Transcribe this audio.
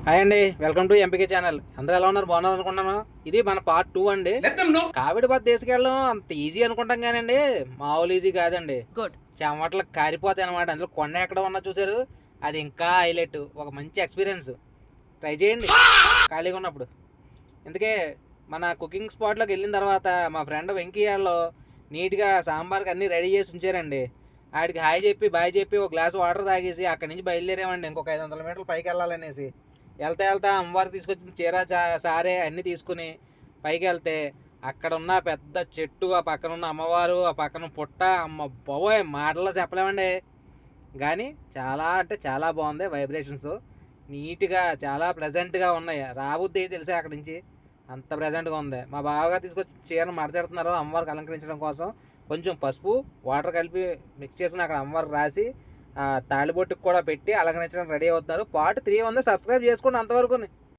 Hi అండి, welcome to MPK channel. అందరూ ఎలా ఉన్నారు? బాగున్నారు అనుకుంటున్నాను. ఇది మన పార్ట్ 2 అండి. కావిడి బాత్ తీసుకెళ్ళడం అంత ఈజీ అనుకుంటాం కానండి, మామూలు ఈజీ కాదండి. చెమటలకు కారిపోతాయి అనమాట. అందులో కొండ ఎక్కడ ఉన్నా చూసారు, అది ఇంకా హైలైట్. ఒక మంచి ఎక్స్పీరియన్స్. ట్రై చేయండి ఖాళీగా ఉన్నప్పుడు. అందుకే మన కుకింగ్ స్పాట్లోకి వెళ్ళిన తర్వాత మా ఫ్రెండ్ వెంకయ్యలో నీట్గా సాంబార్కి అన్నీ రెడీ చేసి ఉంచారండి. ఆడికి హాయ్ చెప్పి బాయ్ చెప్పి ఒక గ్లాస్ వాటర్ తాగేసి అక్కడి నుంచి బయలుదేరామండి. ఇంకొక 500 మీటర్లు పైకి వెళ్ళాలనేసి వెళ్తా అమ్మవారు తీసుకొచ్చిన చీర సారే అన్నీ తీసుకుని పైకి వెళ్తే అక్కడ ఉన్న పెద్ద చెట్టు, ఆ పక్కన ఉన్న అమ్మవారు, ఆ పక్కన పుట్ట, అమ్మ బాబోయ్ మాటల్లో చెప్పలేమండి. కానీ చాలా అంటే చాలా బాగుంది. వైబ్రేషన్స్ నీట్గా చాలా ప్లెజెంట్గా ఉన్నాయి. రాబుద్ది తెలిసే అక్కడి నుంచి అంత ప్లెజెంట్గా ఉంది. మా బావగారు తీసుకొచ్చి చీరను మడతెడుతున్నారు అమ్మవారికి అలంకరించడం కోసం. కొంచెం పసుపు వాటర్ కలిపి మిక్స్ చేసుకుని అక్కడ అమ్మవారికి రాసి తాళిబొట్టుకు కూడా పెట్టి అలంకరించడానికి రెడీ అవుతున్నారు. పార్ట్ 3 ఉంది, సబ్స్క్రైబ్ చేసుకోండి అంతవరకు.